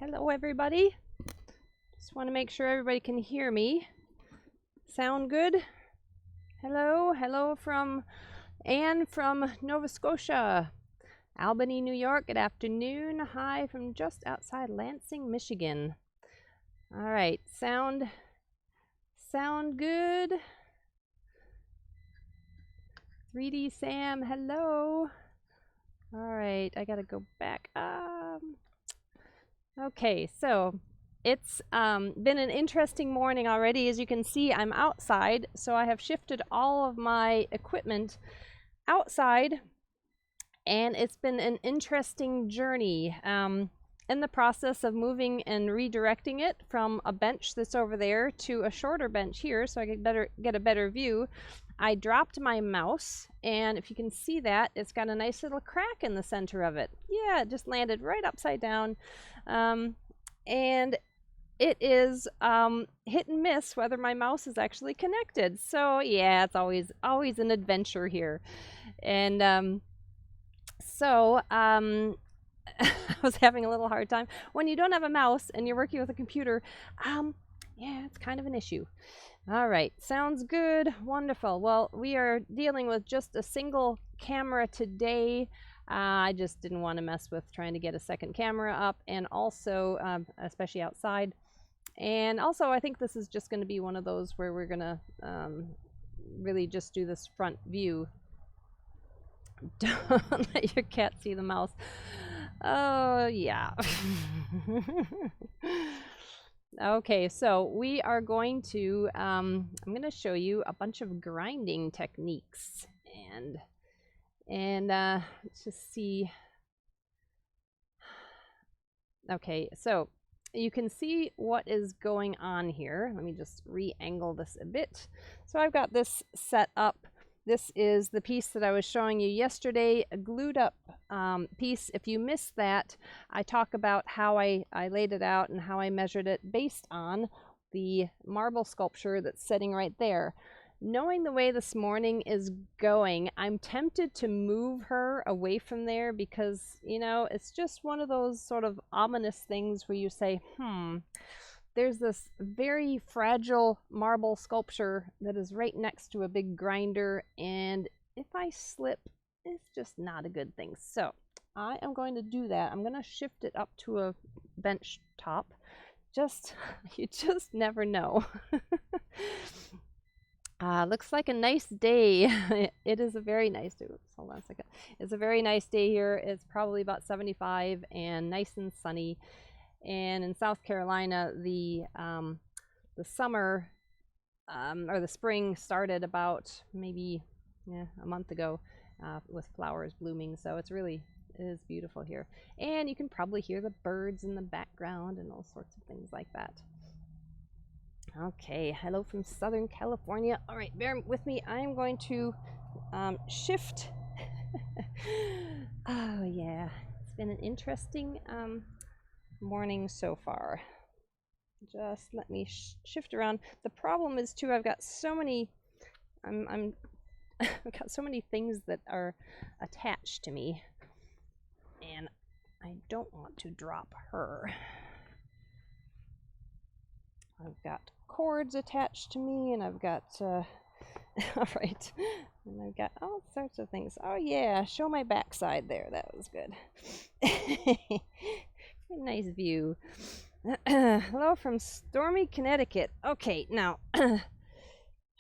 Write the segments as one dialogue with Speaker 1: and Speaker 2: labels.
Speaker 1: Hello, everybody. Just want to make sure everybody can hear me. Sound good? Hello, hello from Anne from Nova Scotia. Albany, New York, good afternoon. Hi from just outside Lansing, Michigan. All right, sound good? 3D Sam, hello. All right, I gotta go back. Okay, so it's been an interesting morning already. As you can see, I'm outside, so I have shifted all of my equipment outside, and it's been an interesting journey. In the process of moving and redirecting it from a bench that's over there to a shorter bench here so I could get a better view, I dropped my mouse, and if you can see that, it's got a nice little crack in the center of it. Yeah, it just landed right upside down. And it is hit and miss whether my mouse is actually connected. So yeah, it's always an adventure here. And I was having a little hard time. When you don't have a mouse and you're working with a computer, yeah, it's kind of an issue. All right, sounds good. Wonderful. Well, we are dealing with just a single camera today. I just didn't want to mess with trying to get a second camera up, and also, especially outside. And also, I think this is just going to be one of those where we're going to really just do this front view. Don't let your cat see the mouse. Oh, yeah. Okay, so we are going to, I'm going to show you a bunch of grinding techniques. And let's just see. Okay, so you can see what is going on here. Let me just re-angle this a bit. So I've got this set up. This is the piece that I was showing you yesterday, a glued up piece. If you missed that, I talk about how I laid it out and how I measured it based on the marble sculpture that's sitting right there. Knowing the way this morning is going, I'm tempted to move her away from there because, you know, it's just one of those sort of ominous things where you say, there's this very fragile marble sculpture that is right next to a big grinder, and if I slip, it's just not a good thing. So I am going to do that. I'm going to shift it up to a bench top. You just never know. Looks like a nice day. It is a very nice day. Oops, hold on a second. It's a very nice day here. It's probably about 75 and nice and sunny. And in South Carolina, the summer or the spring started about maybe a month ago with flowers blooming. So it is beautiful here. And you can probably hear the birds in the background and all sorts of things like that. Okay, hello from Southern California. All right, bear with me. I'm going to shift. Oh yeah, it's been an interesting morning so far. Just let me shift around. The problem is too, I've got so many I've got so many things that are attached to me, and I don't want to drop her. I've got cords attached to me, and I've got all right, and I've got all sorts of things. Oh yeah, show my backside there. That was good. Nice view. Hello from stormy Connecticut. Okay, now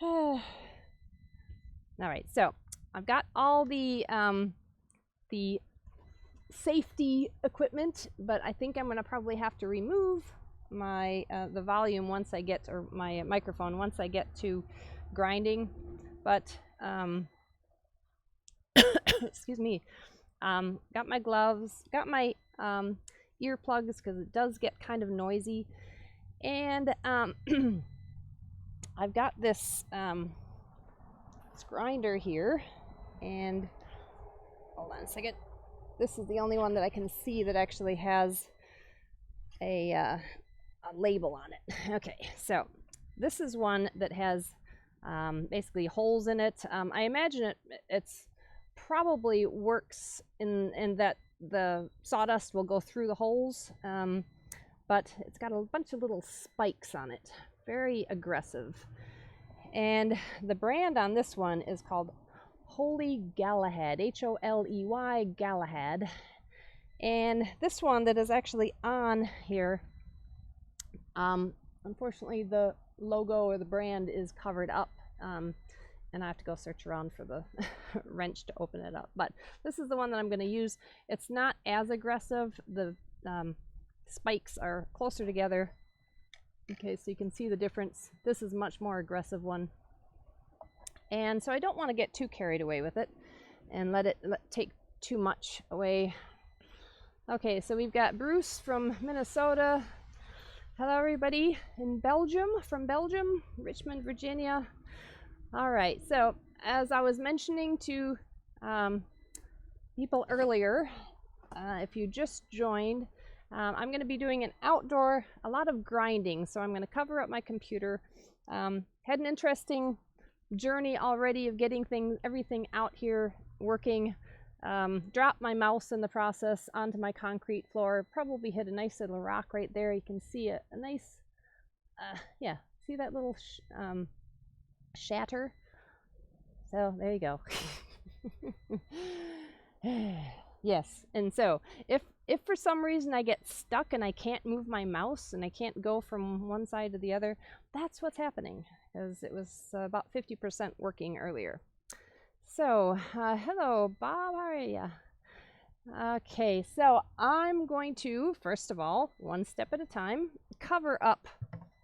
Speaker 1: all right, so I've got all the safety equipment, but I think I'm gonna probably have to remove my the volume once I get, or my microphone once I get to grinding. But excuse me. Got my gloves, got my earplugs because it does get kind of noisy, and I've got this grinder here, and hold on a second. This is the only one that I can see that actually has a label on it. Okay, so this is one that has basically holes in it. I imagine it's probably works in that the sawdust will go through the holes, but it's got a bunch of little spikes on it. Very aggressive. And the brand on this one is called Holy Galahad, Holey Galahad. And this one that is actually on here, unfortunately the logo or the brand is covered up, and I have to go search around for the wrench to open it up. But this is the one that I'm going to use. It's not as aggressive. The spikes are closer together. Okay, so you can see the difference. This is a much more aggressive one. And so I don't want to get too carried away with it and let it take too much away. Okay, so we've got Bruce from Minnesota. Hello everybody in Belgium, from Belgium, Richmond, Virginia. All right, so as I was mentioning to people earlier, if you just joined, I'm going to be doing an outdoor, a lot of grinding. So I'm going to cover up my computer. Had an interesting journey already of getting everything out here working. Dropped my mouse in the process onto my concrete floor. Probably hit a nice little rock right there. You can see a nice, yeah, see that little shatter? So there you go. Yes, and so if for some reason I get stuck and I can't move my mouse and I can't go from one side to the other, that's what's happening, because it was about 50% working earlier. So hello Bob, how are you? Okay, so I'm going to, first of all, one step at a time, cover up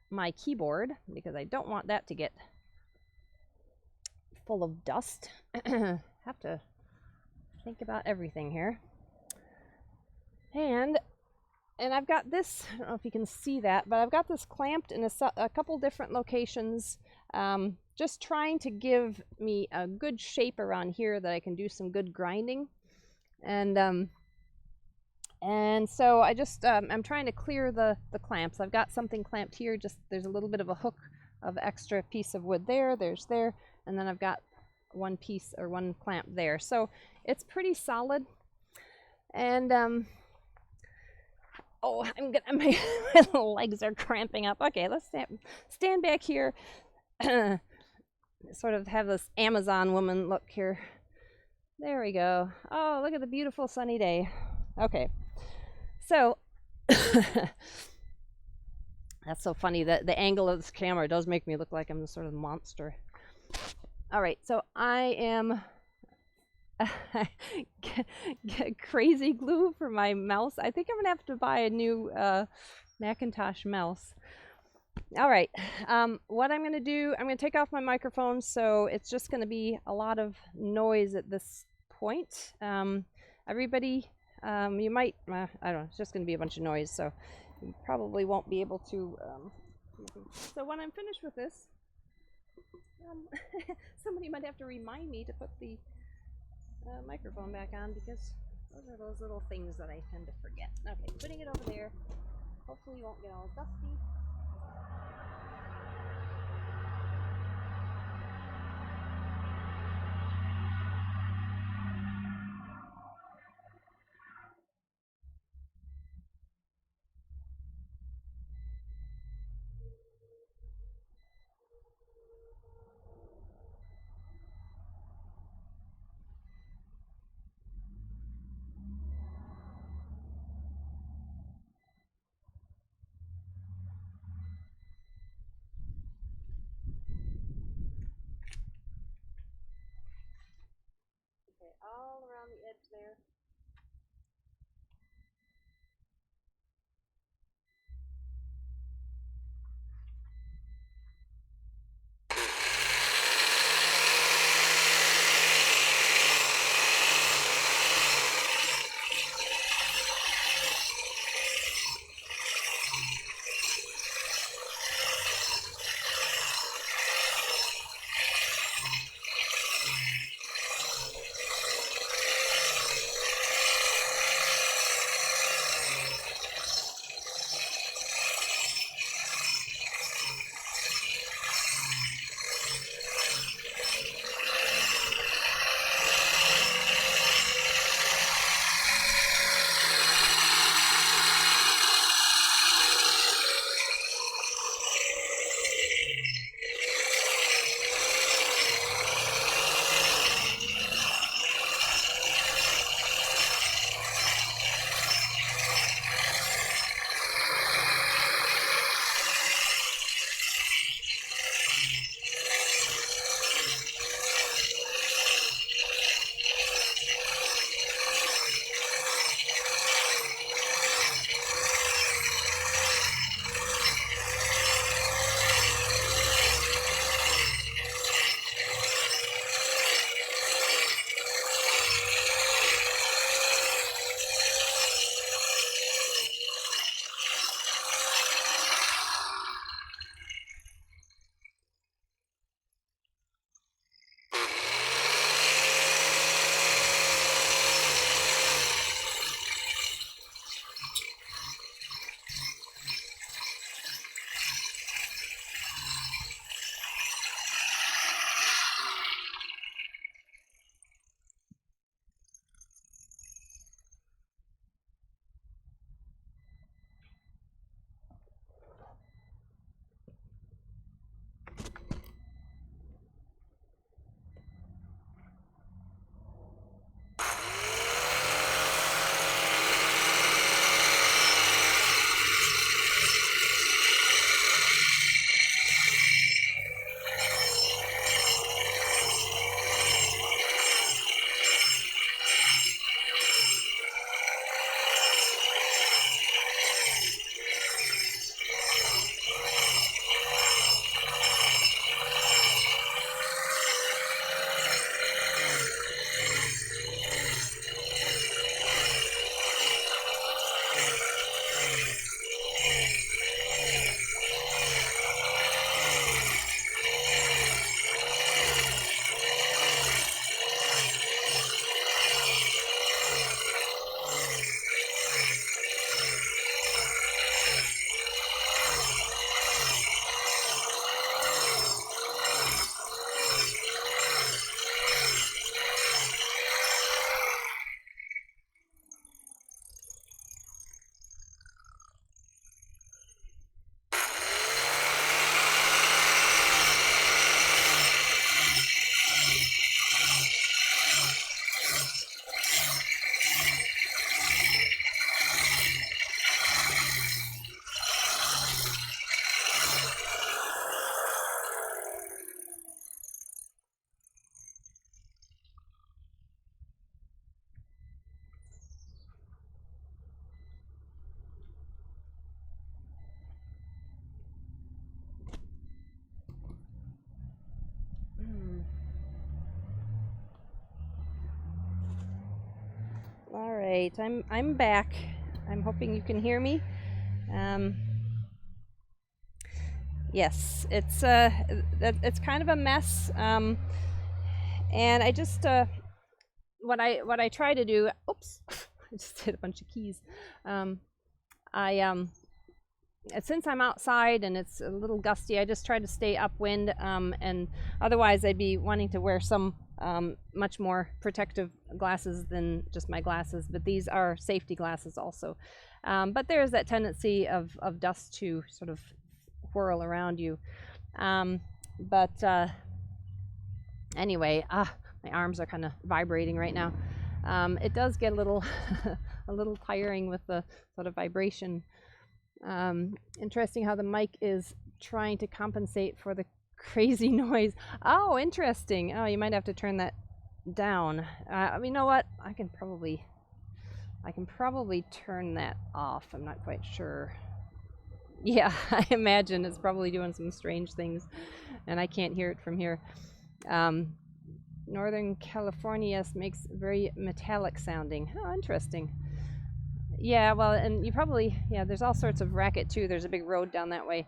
Speaker 1: my keyboard because I don't want that to get full of dust. Have to think about everything here. And I've got this, I don't know if you can see that, but I've got this clamped in a couple different locations, just trying to give me a good shape around here that I can do some good grinding. And so I just, I'm trying to clear the clamps. I've got something clamped here, just there's a little bit of a hook of extra piece of wood there, and then I've got one piece or one clamp there. So it's pretty solid. And oh, my legs are cramping up. Okay, let's stand back here. Sort of have this Amazon woman look here. There we go. Oh, look at the beautiful sunny day. Okay, so that's so funny that the angle of this camera does make me look like I'm the sort of monster. All right, so I am crazy glue for my mouse. I think I'm gonna have to buy a new Macintosh mouse. All right, what I'm gonna do, I'm gonna take off my microphone, so it's just gonna be a lot of noise at this point. Everybody, you might, I don't know, it's just gonna be a bunch of noise, so you probably won't be able to. So when I'm finished with this, somebody might have to remind me to put the microphone back on, because those are those little things that I tend to forget. Okay, putting it over there. Hopefully you won't get all dusty. right, I'm back. I'm hoping you can hear me. Yes, it's kind of a mess. And I just what I try to do. Oops, I just hit a bunch of keys. I Since I'm outside and it's a little gusty, I just try to stay upwind. And otherwise, I'd be wanting to wear some much more protective glasses than just my glasses. But these are safety glasses also. But there's that tendency of dust to sort of whirl around you. Anyway, my arms are kind of vibrating right now. It does get a little a little tiring with the sort of vibration. Interesting how the mic is trying to compensate for the crazy noise. Oh, interesting. Oh, you might have to turn that down. You know what? I can probably turn that off. I'm not quite sure. Yeah, I imagine it's probably doing some strange things, and I can't hear it from here. Northern California makes very metallic sounding. Oh, interesting. Yeah, well, and you probably, yeah, there's all sorts of racket too. There's a big road down that way.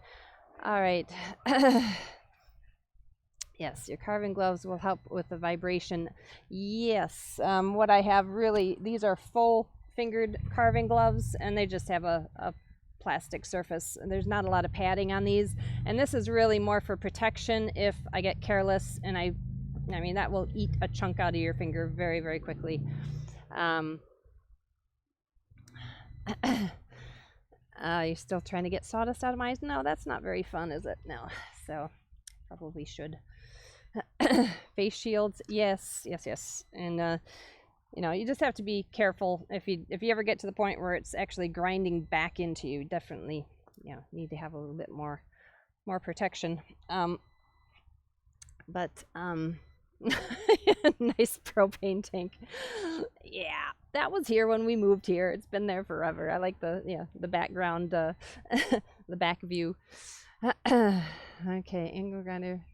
Speaker 1: All right. Yes, your carving gloves will help with the vibration. Yes, what I have really, these are full fingered carving gloves, and they just have a plastic surface. And there's not a lot of padding on these. And this is really more for protection if I get careless, and I mean, that will eat a chunk out of your finger very, very quickly. You're still trying to get sawdust out of my eyes? No, that's not very fun, is it? No. So, probably should. Face shields, yes. And you know, you just have to be careful if you ever get to the point where it's actually grinding back into you. Definitely, you know, need to have a little bit more protection. Nice propane tank. Yeah, that was here when we moved here. It's been there forever. I like the background, the back view. Okay, angle grinder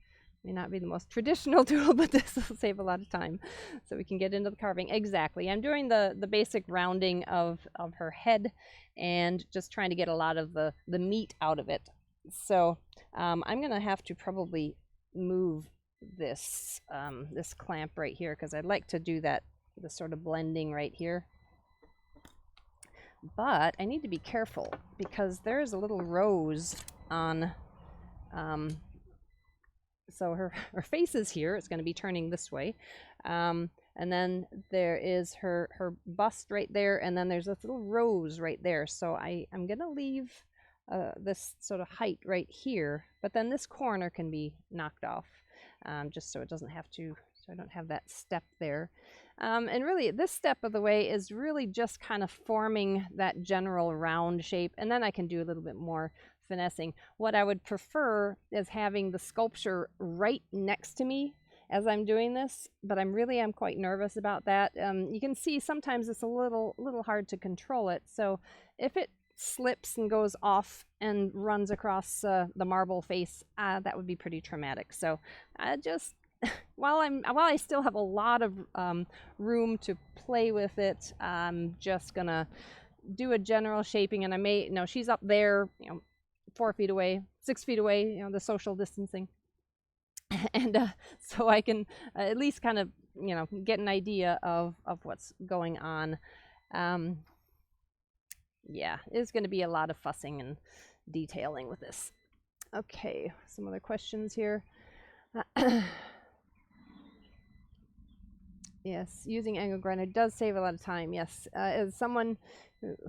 Speaker 1: may not be the most traditional tool, but this will save a lot of time, so we can get into the carving. Exactly. I'm doing the basic rounding of her head, and just trying to get a lot of the meat out of it. So I'm gonna have to probably move this this clamp right here, because I'd like to do the sort of blending right here. But I need to be careful because there's a little rose on so her face is here. It's going to be turning this way, and then there is her bust right there, and then there's this little rose right there. So I'm going to leave this sort of height right here, but then this corner can be knocked off, just so it doesn't have to, so I don't have that step there. And really, this step of the way is really just kind of forming that general round shape, and then I can do a little bit more finessing. What I would prefer is having the sculpture right next to me as I'm doing this, but I'm quite nervous about that. You can see sometimes it's a little hard to control it, so if it slips and goes off and runs across the marble face, that would be pretty traumatic. So just while I still have a lot of room to play with it, I'm just gonna do a general shaping, and I may, she's up there, 4 feet away, 6 feet away, the social distancing, and so I can at least kind of get an idea of what's going on. Yeah, it's going to be a lot of fussing and detailing with this. Okay, some other questions here. Yes, using angle grinder does save a lot of time. Yes, as someone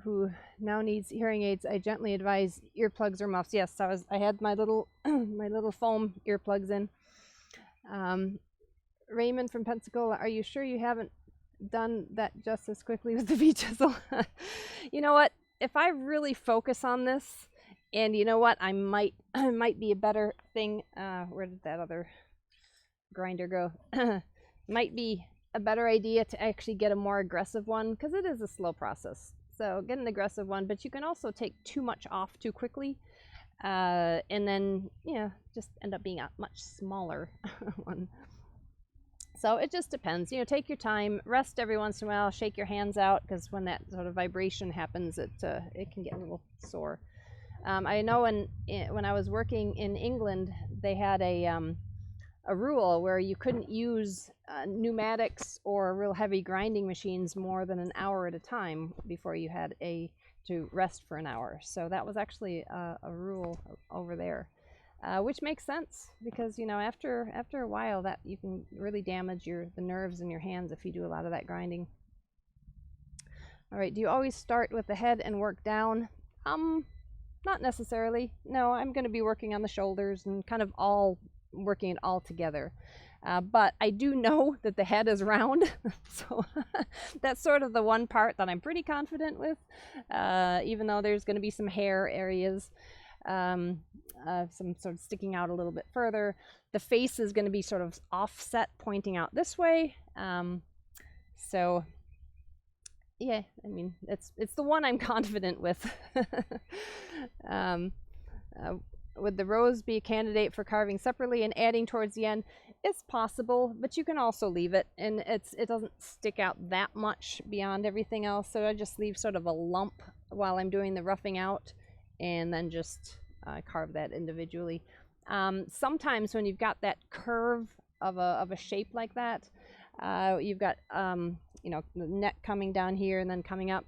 Speaker 1: who now needs hearing aids, I gently advise earplugs or muffs. Yes, I had my little my little foam earplugs in. Raymond from Pensacola, are you sure you haven't done that just as quickly with the V-chisel? You know what? If I really focus on this, and you know what, I might be a better thing. Where did that other grinder go? Might be a better idea to actually get a more aggressive one, because it is a slow process. So get an aggressive one, but you can also take too much off too quickly, and then just end up being a much smaller one. So it just depends. You know, take your time, rest every once in a while, shake your hands out, because when that sort of vibration happens, it can get a little sore. I know when I was working in England, they had a rule where you couldn't use pneumatics or real heavy grinding machines more than an hour at a time before you had to rest for an hour. So that was actually a rule over there. Which makes sense, because you know, after a while, that you can really damage the nerves in your hands if you do a lot of that grinding. All right, do you always start with the head and work down? Not necessarily. No, I'm going to be working on the shoulders and kind of all working it all together. But I do know that the head is round, so that's sort of the one part that I'm pretty confident with, even though there's going to be some hair areas. Some sort of sticking out a little bit further. The face is going to be sort of offset, pointing out this way. So yeah, I mean, it's the one I'm confident with. Would the rose be a candidate for carving separately and adding towards the end? It's possible, but you can also leave it, and it doesn't stick out that much beyond everything else. So I just leave sort of a lump while I'm doing the roughing out, and then just carve that individually. Sometimes when you've got that curve of a shape like that, you've got you know, the neck coming down here and then coming up.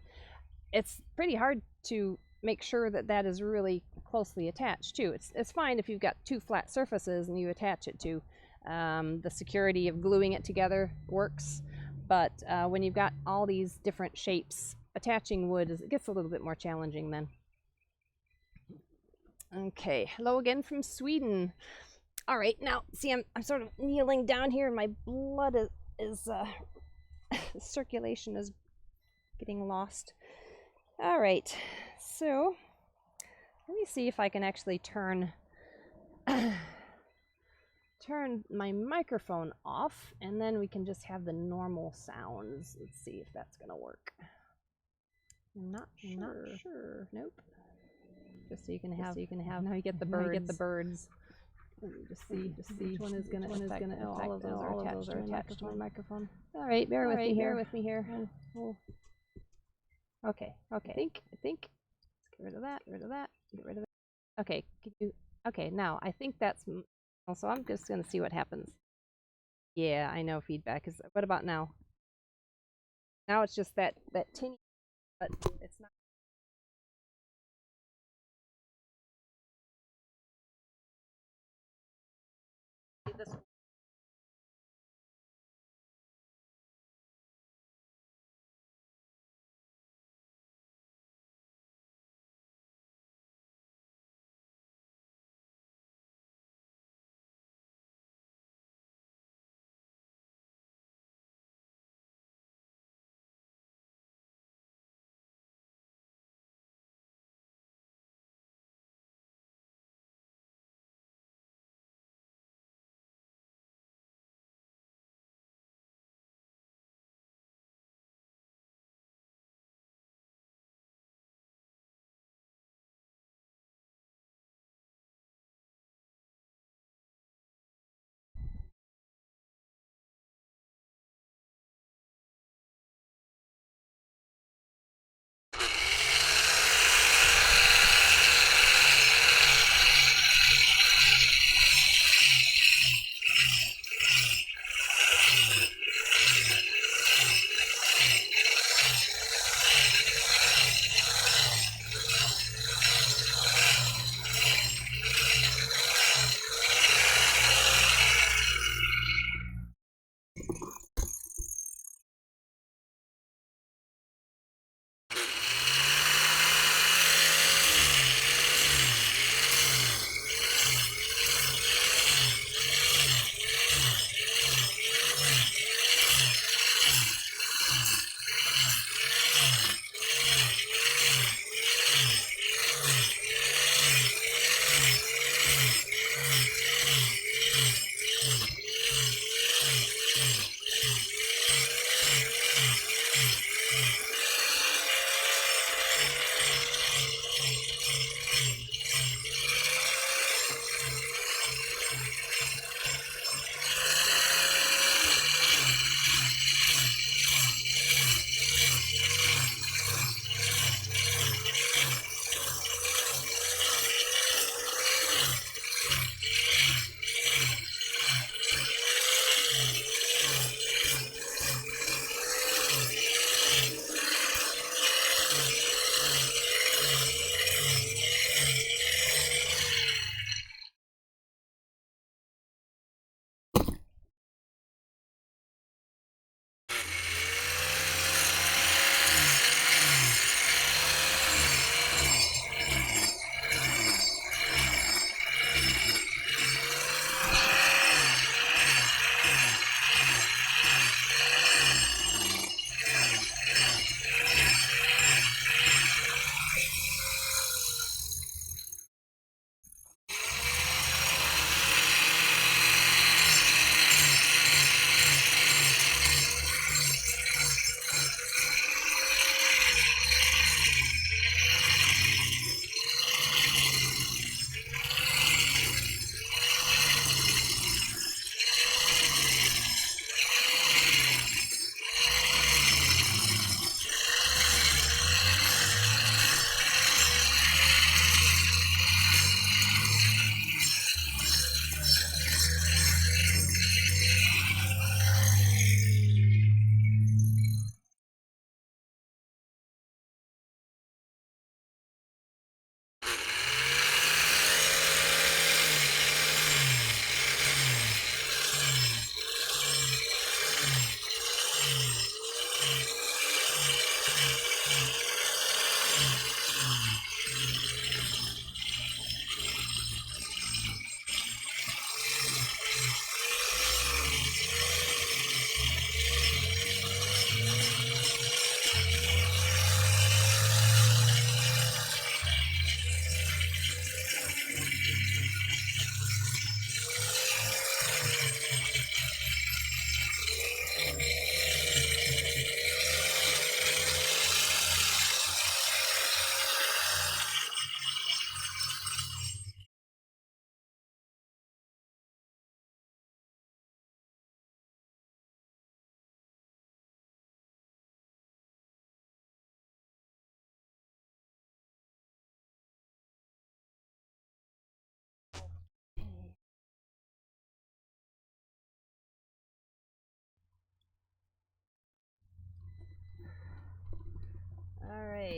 Speaker 1: It's pretty hard to make sure that that is really closely attached too. It's fine if you've got two flat surfaces and you attach it to. The security of gluing it together works, but when you've got all these different shapes, attaching wood it gets a little bit more challenging then. Okay, hello again from Sweden. All right, now see, I'm sort of kneeling down here, and my blood is circulation is getting lost. All right, so let me see if I can actually turn my microphone off, and then we can just have the normal sounds. Let's see if that's gonna work. I'm not sure. Nope. Just so you can have. Now you get the birds. Let me just see which one is gonna affect. All of those are attached to my microphone. All right, bear with me here. Okay. I think. Let's get rid of that. Get rid of that. Okay. Okay. Now I think that's. Also, I'm just gonna see what happens. Yeah, I know feedback is. What about now? Now it's just that tinny, but it's not. This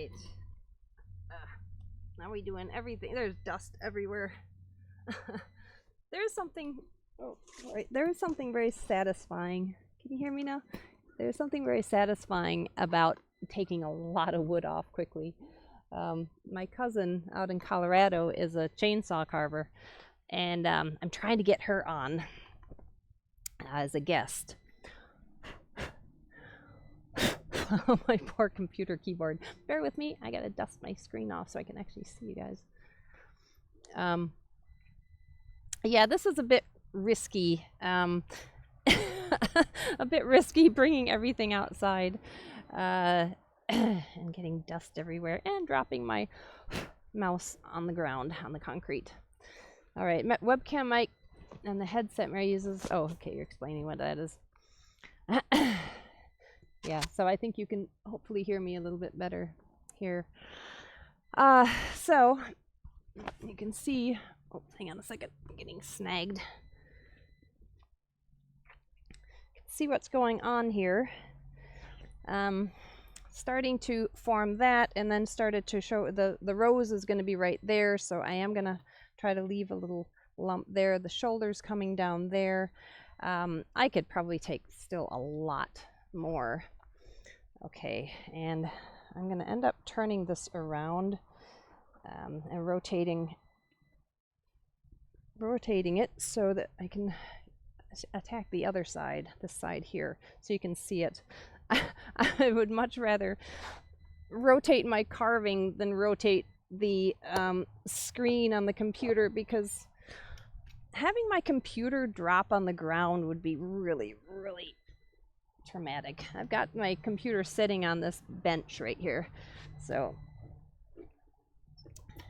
Speaker 1: right. Now we doing everything. There's dust everywhere. There's something. Oh, right. There is something very satisfying. Can you hear me now? There's something very satisfying about taking a lot of wood off quickly. My cousin out in Colorado is a chainsaw carver, and I'm trying to get her on as a guest. Oh, my poor computer keyboard. Bear with me. I gotta dust my screen off so I can actually see you guys. Yeah, this is a bit risky. A bit risky bringing everything outside and getting dust everywhere and dropping my mouse on the ground, on the concrete. All right, webcam mic and the headset Mary uses. Oh, okay, you're explaining what that is. Yeah, so I think you can hopefully hear me a little bit better here. So you can see, oh, hang on a second, I'm getting snagged. You can see what's going on here. Starting to form that, and then started to show the rose is going to be right there, so I am going to try to leave a little lump there. The shoulders coming down there. I could probably take still a lot more. Okay, and I'm going to end up turning this around and rotating it so that I can attack the other side, this side here, so you can see it. I would much rather rotate my carving than rotate the screen on the computer, because having my computer drop on the ground would be really, really traumatic. I've got my computer sitting on this bench right here. So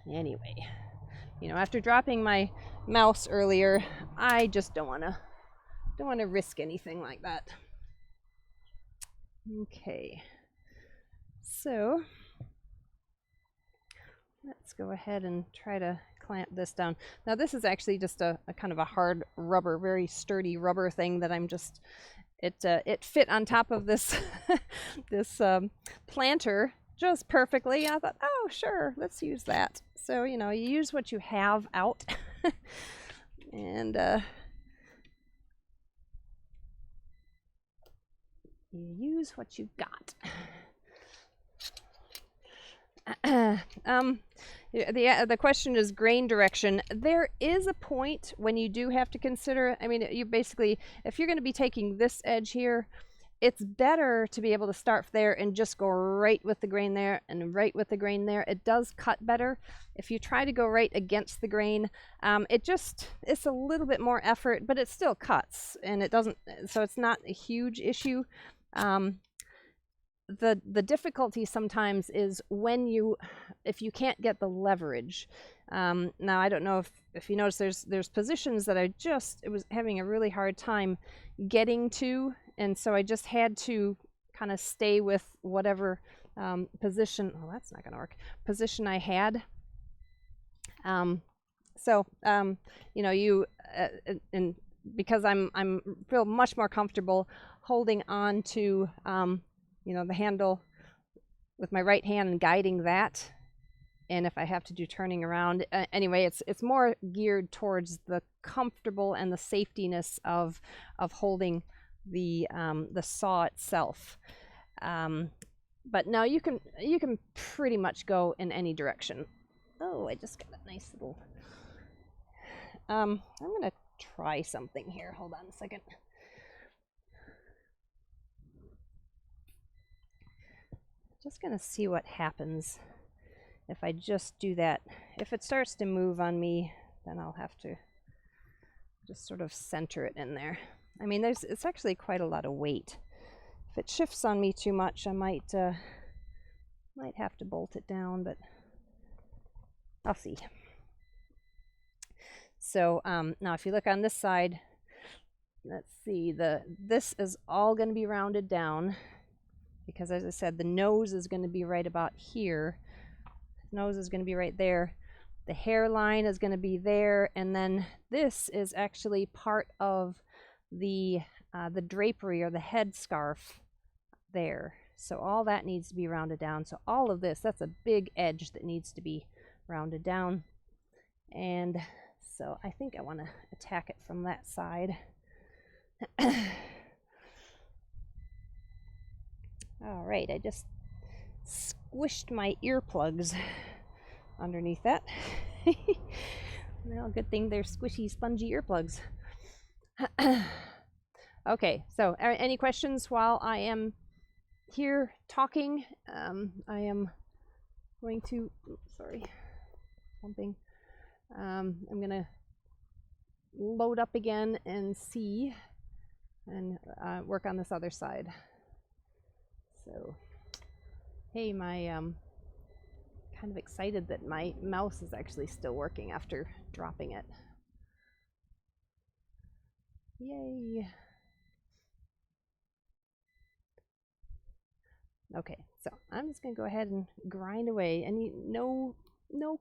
Speaker 1: anyway, you know, after dropping my mouse earlier, I just don't want to risk anything like that. Okay, so let's go ahead and try to clamp this down. Now this is actually just a kind of a hard rubber, very sturdy rubber thing that I'm just, it fit on top of this this planter just perfectly. I thought, oh sure, let's use that. So, you know, you use what you have out. And you use what you've got. The question is grain direction. There is a point when you do have to consider, I mean, you basically, if you're going to be taking this edge here, it's better to be able to start there and just go right with the grain there and right with the grain there. It does cut better. If you try to go right against the grain, it's a little bit more effort, but it still cuts, and it doesn't, so it's not a huge issue. The difficulty sometimes is when if you can't get the leverage. Now I don't know if you notice there's positions that I was having a really hard time getting to, and so I just had to kind of stay with whatever position. Oh, that's not gonna work. Position I had. You know, and because I'm feel much more comfortable holding on to you know, the handle with my right hand and guiding that, and if I have to do turning around, anyway, it's more geared towards the comfortable and the safetiness of holding the saw itself. But no, you can pretty much go in any direction. Oh, I just got a nice little. I'm gonna try something here. Hold on a second. Just gonna see what happens if I just do that. If it starts to move on me, then I'll have to just sort of center it in there. I mean, it's actually quite a lot of weight. If it shifts on me too much, I might have to bolt it down, but I'll see. So now if you look on this side, let's see, this is all going to be rounded down, because as I said, the nose is going to be right about here. Nose is going to be right there. The hairline is going to be there, and then this is actually part of the drapery or the head scarf there. So all that needs to be rounded down. So all of this, that's a big edge that needs to be rounded down. And so I think I want to attack it from that side. All right, I just squished my earplugs underneath that. Well, good thing they're squishy, spongy earplugs. Okay, so any questions while I am here talking? I am going to, sorry, bumping. I'm gonna load up again and see and work on this other side. So, hey, my kind of excited that my mouse is actually still working after dropping it. Yay. Okay, so I'm just gonna go ahead and grind away. No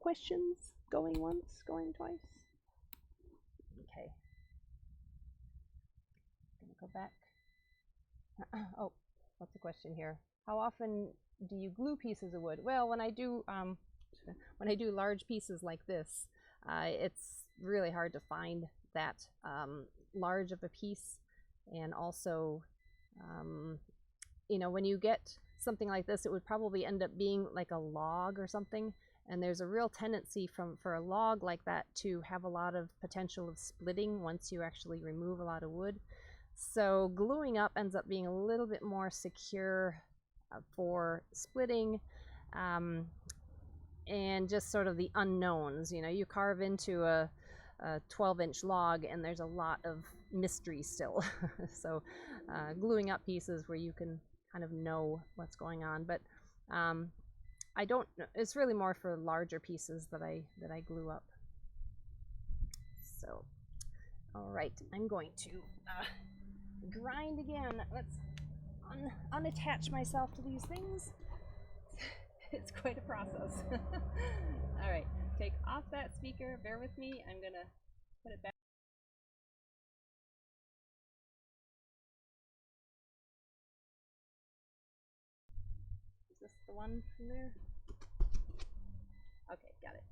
Speaker 1: questions? Going once, going twice? Okay. Gonna go back. Oh, what's the question here? How often do you glue pieces of wood? Well, when I do large pieces like this, it's really hard to find that large of a piece, and also, when you get something like this, it would probably end up being like a log or something, and there's a real tendency for a log like that to have a lot of potential of splitting once you actually remove a lot of wood. So gluing up ends up being a little bit more secure for splitting, and just sort of the unknowns. You carve into a 12-inch log and there's a lot of mystery still. So gluing up pieces where you can kind of know what's going on, but I don't, it's really more for larger pieces that I glue up. So all right, I'm going to grind again. Let's unattach myself to these things. It's quite a process. All right, take off that speaker. Bear with me. I'm gonna put it back. Is this the one from there? Okay, got it.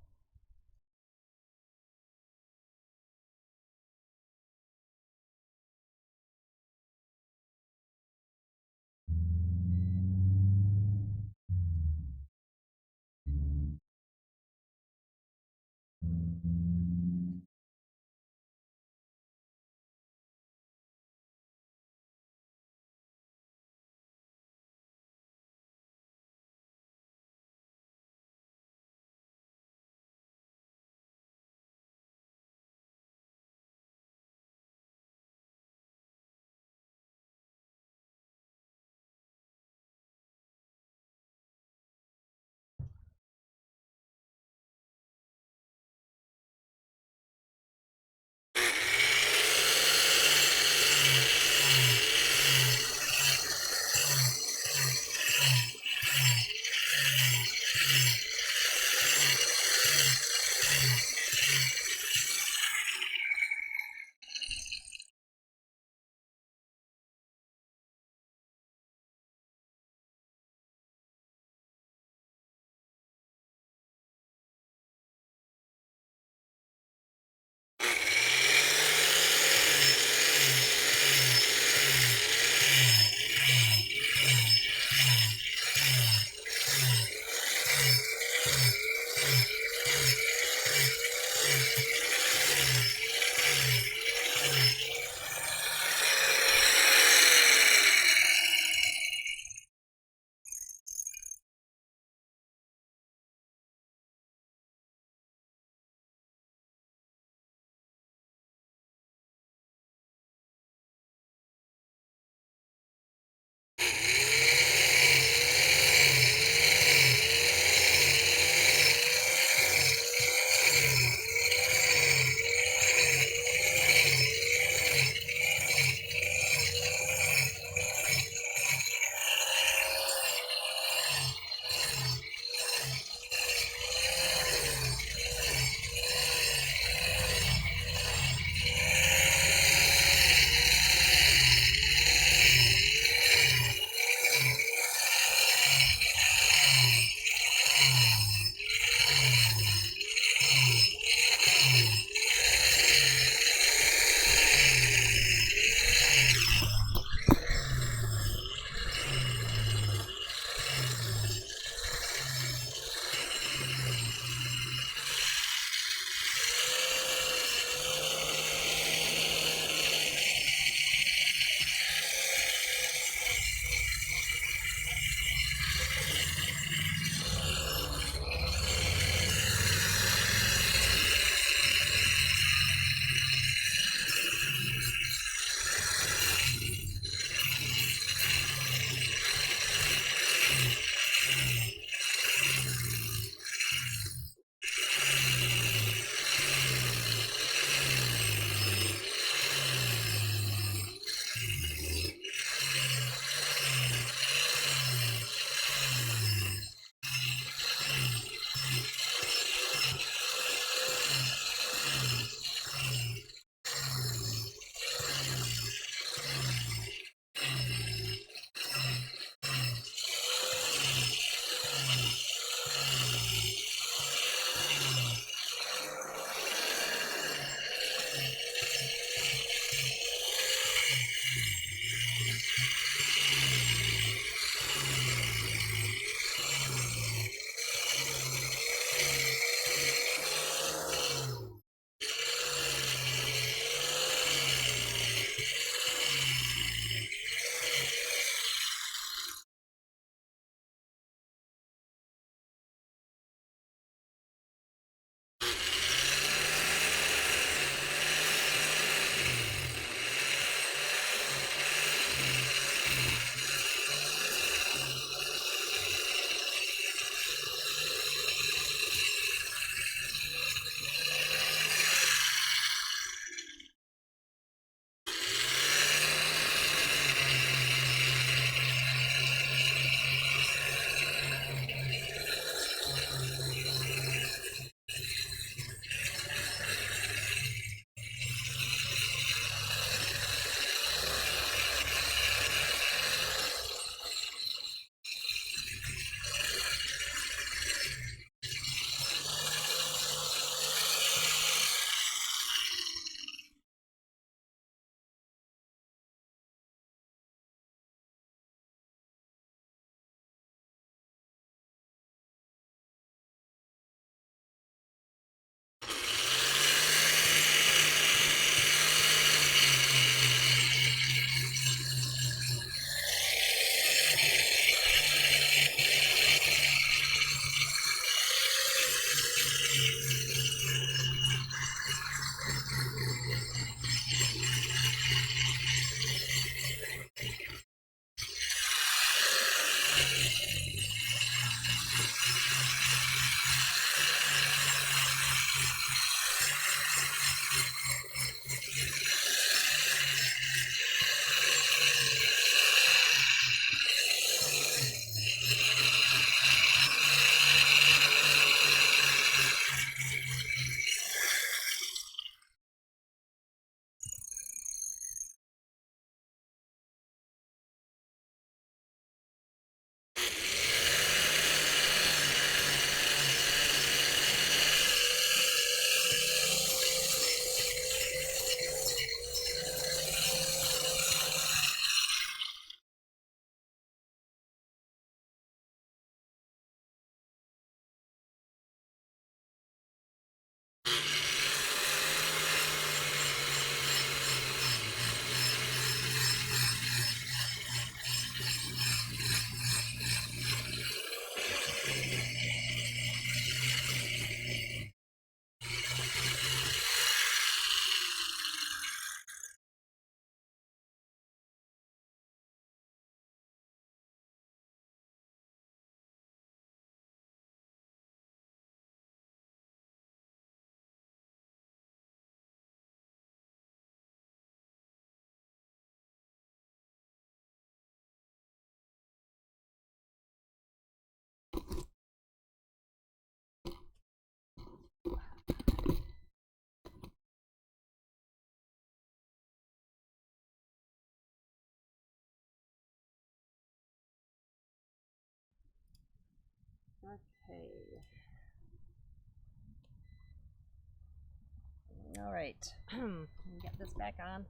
Speaker 1: Okay. All right. Get this back on.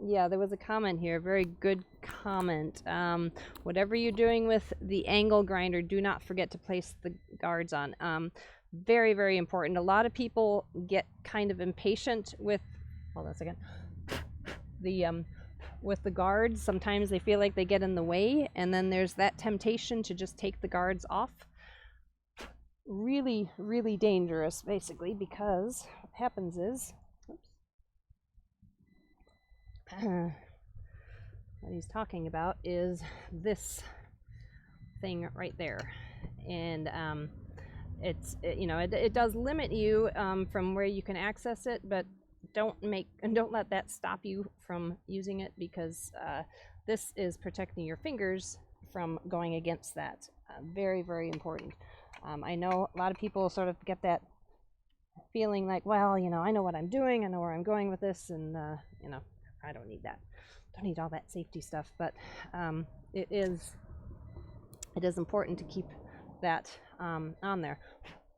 Speaker 1: Yeah, there was a comment here, a very good comment. Whatever you're doing with the angle grinder, do not forget to place the guards on. Very, very important. A lot of people get kind of impatient with, hold on a second, with the guards. Sometimes they feel like they get in the way, and then there's that temptation to just take the guards off. Really, really dangerous, basically, because what happens is, what he's talking about is this thing right there, and it does limit you from where you can access it, but don't let that stop you from using it, because this is protecting your fingers from going against that. Very, very important. I know a lot of people sort of get that feeling like, well, I know what I'm doing, I know where I'm going with this, and I don't need that. Don't need all that safety stuff, but it is important to keep that on there.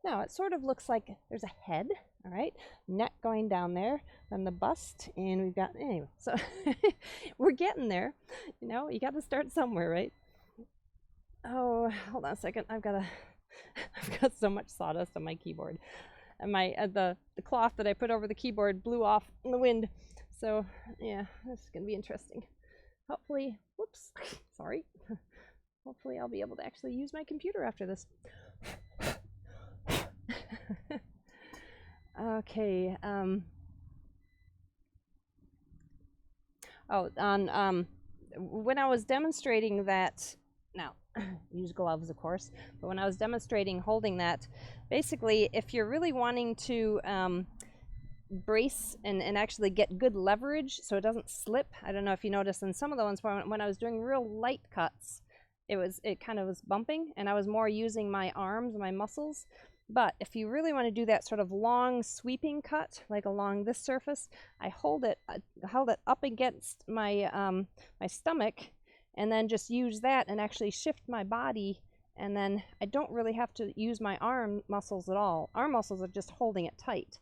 Speaker 1: Now it sort of looks like there's a head, all right, neck going down there, and the bust, and we've got, anyway, so we're getting there. You got to start somewhere, right? Oh, hold on a second. I've got so much sawdust on my keyboard, and the cloth that I put over the keyboard blew off in the wind. So yeah, this is gonna be interesting. Hopefully, whoops, sorry. Hopefully I'll be able to actually use my computer after this. Okay. When I was demonstrating that, now use gloves, of course, but when I was demonstrating holding that, basically, if you're really wanting to brace and actually get good leverage so it doesn't slip, I don't know if you noticed in some of the ones when I was doing real light cuts, it kind of was bumping, and I was more using my arms, my muscles. But if you really want to do that sort of long sweeping cut, like along this surface, I held it up against my my stomach, and then just use that and actually shift my body, and then I don't really have to use my arm muscles at all. Arm muscles are just holding it tight,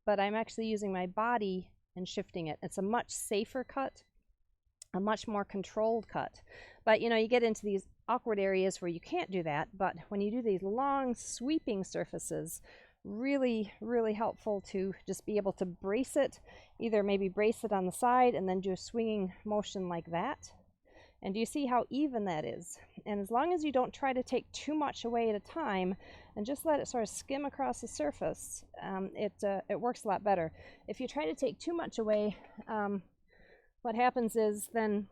Speaker 1: but I'm actually using my body and shifting it. It's a much safer cut, a much more controlled cut. But you get into these awkward areas where you can't do that, but when you do these long sweeping surfaces, really, really helpful to just be able to brace it, either maybe brace it on the side and then do a swinging motion like that. And do you see how even that is? And as long as you don't try to take too much away at a time and just let it sort of skim across the surface, it works a lot better. If you try to take too much away, what happens is then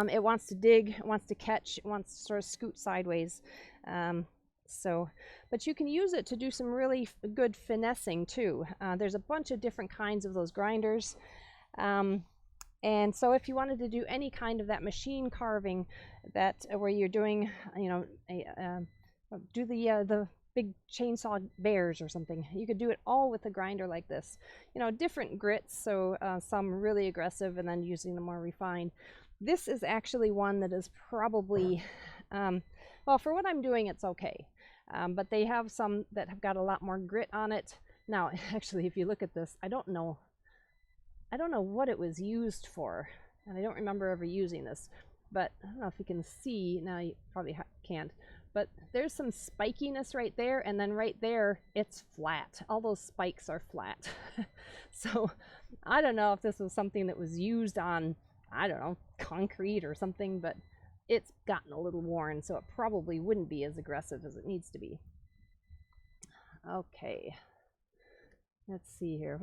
Speaker 1: it wants to dig, it wants to catch, it wants to sort of scoot sideways. But you can use it to do some really good finessing too. There's a bunch of different kinds of those grinders. And so if you wanted to do any kind of that machine carving, that where you're doing, do the big chainsaw bears or something, you could do it all with a grinder like this. Different grits, so some really aggressive and then using the more refined. This is actually one that is probably, well, for what I'm doing, it's okay. But they have some that have got a lot more grit on it. Now, actually, if you look at this, I don't know what it was used for, and I don't remember ever using this, but I don't know if you can see, now you probably can't, but there's some spikiness right there, and then right there, it's flat. All those spikes are flat. So I don't know if this was something that was used on, I don't know, concrete or something, but it's gotten a little worn, so it probably wouldn't be as aggressive as it needs to be. Okay. Let's see here.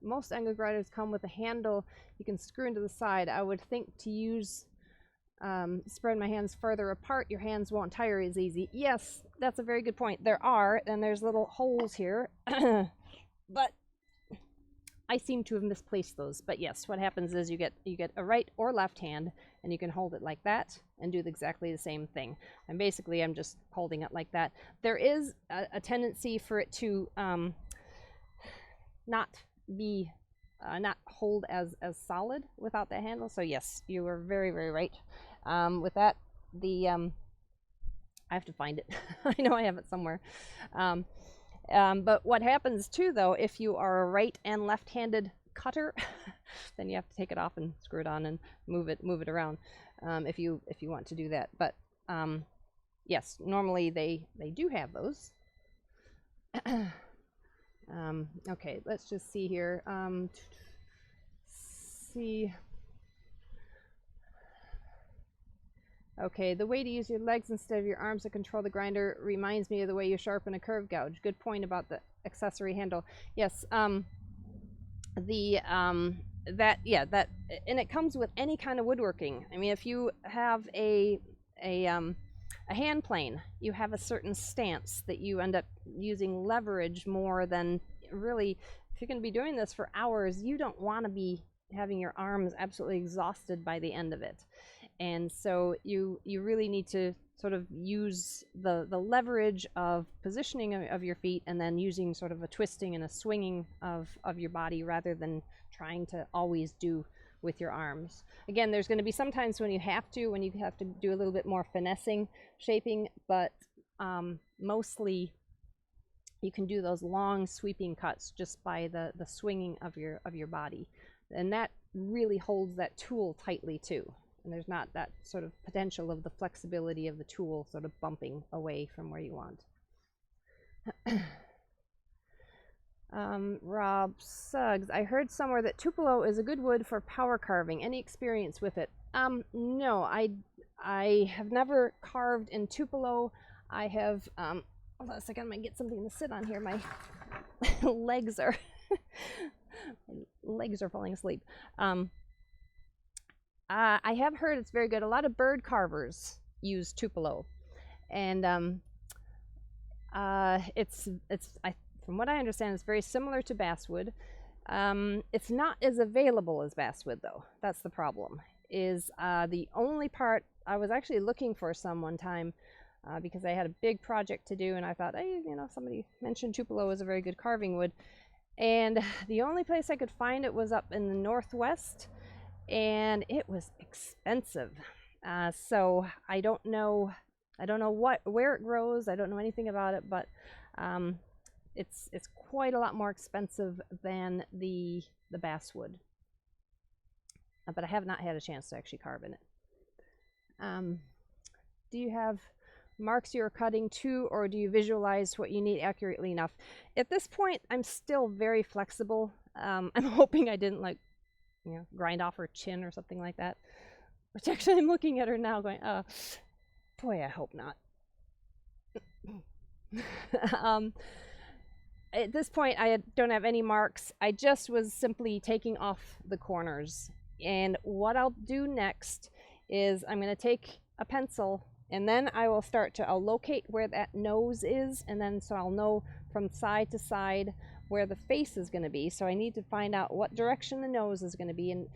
Speaker 1: Most angle grinders come with a handle you can screw into the side. I would think to use, spread my hands further apart, your hands won't tire as easy. Yes, that's a very good point. There are, and there's little holes here, but I seem to have misplaced those. But yes, what happens is you get a right or left hand, and you can hold it like that and do exactly the same thing. And basically, I'm just holding it like that. There is a tendency for it to not hold as solid without the handle. So yes, you were very, very right with that. I have to find it. I know I have it somewhere. But what happens too, though, if you are a right and left-handed cutter, then you have to take it off and screw it on and move it around if you want to do that. But yes, normally they do have those. Okay, let's just see here. See. Okay, the way to use your legs instead of your arms to control the grinder reminds me of the way you sharpen a curve gouge. Good point about the accessory handle. Yes, and it comes with any kind of woodworking. I mean, if you have a hand plane, you have a certain stance that you end up using leverage more than really. If you're going to be doing this for hours, you don't want to be having your arms absolutely exhausted by the end of it. And so you really need to sort of use the leverage of positioning of your feet, and then using sort of a twisting and a swinging of your body, rather than trying to always do with your arms. Again, there's going to be some times when you have to do a little bit more finessing, shaping, but mostly you can do those long sweeping cuts just by the swinging of your body. And that really holds that tool tightly too. And there's not that sort of potential of the flexibility of the tool sort of bumping away from where you want. Rob Suggs, I heard somewhere that Tupelo is a good wood for power carving. Any experience with it? No, I have never carved in Tupelo. I have, hold on a second, I might get something to sit on here. My legs are falling asleep. I have heard it's very good. A lot of bird carvers use Tupelo, and from what I understand, it's very similar to basswood. It's not as available as basswood, though. That's the problem. Is the only part I was actually looking for some one time because I had a big project to do, and I thought, hey, somebody mentioned Tupelo is a very good carving wood, and the only place I could find it was up in the Northwest. And it was expensive, so I don't know where it grows. I don't know anything about it, but it's quite a lot more expensive than the basswood. But I have not had a chance to actually carve in it. Do you have marks you're cutting to, or do you visualize what you need accurately enough? At this point, I'm still very flexible. I'm hoping I didn't grind off her chin or something like that. Which actually I'm looking at her now going, boy, I hope not. At this point, I don't have any marks. I just was simply taking off the corners. And what I'll do next is I'm going to take a pencil, and then I will I'll locate where that nose is, and then so I'll know from side to side where the face is going to be. So I need to find out what direction the nose is going to be. And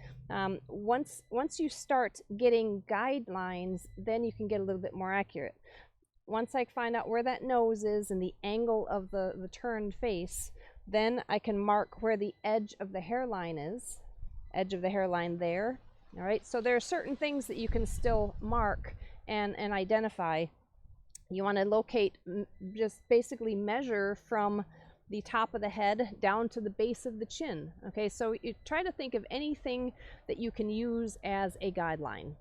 Speaker 1: once you start getting guidelines, then you can get a little bit more accurate. Once I find out where that nose is and the angle of the turned face, then I can mark where the edge of the hairline is. Edge of the hairline there. All right, so there are certain things that you can still mark and identify. You want to locate, just basically measure from the top of the head down to the base of the chin. Okay, so you try to think of anything that you can use as a guideline.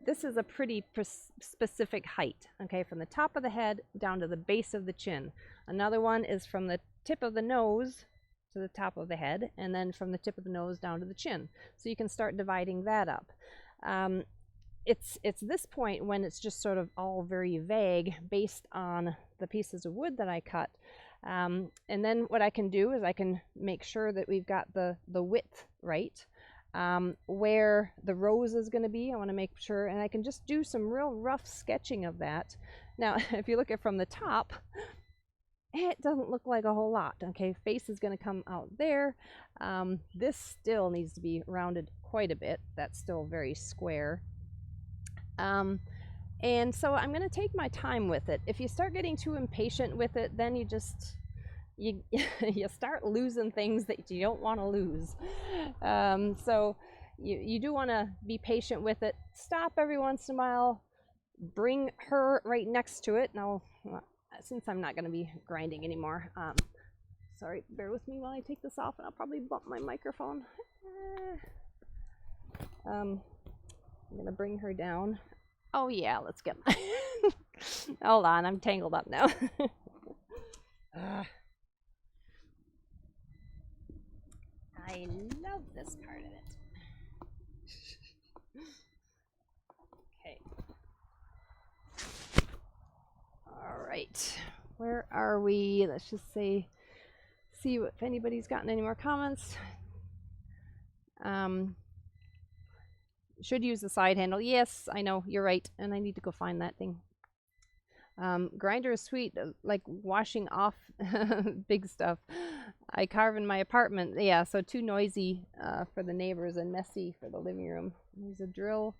Speaker 1: This is a pretty specific height, okay, from the top of the head down to the base of the chin. Another one is from the tip of the nose to the top of the head, and then from the tip of the nose down to the chin. So you can start dividing that up. It's this point when it's just sort of all very vague based on the pieces of wood that I cut. And then what I can do is I can make sure that we've got the width right. Where the rose is going to be, I want to make sure, and I can just do some real rough sketching of that. Now, if you look at from the top, it doesn't look like a whole lot. Okay, face is going to come out there. This still needs to be rounded quite a bit. That's still very square. And so I'm going to take my time with it. If you start getting too impatient with it, then you start losing things that you don't want to lose. So you do want to be patient with it. Stop every once in a while, bring her right next to it. Now, since I'm not going to be grinding anymore, sorry, bear with me while I take this off, and I'll probably bump my microphone. I'm going to bring her down. Oh yeah, let's get my... Hold on, I'm tangled up now. I love this part of it. Okay. All right. Where are we? Let's just see if anybody's gotten any more comments. Should use the side handle. Yes, I know, you're right. And I need to go find that thing. Grinder is sweet, like washing off big stuff. I carve in my apartment. Yeah, so too noisy for the neighbors and messy for the living room. Use a drill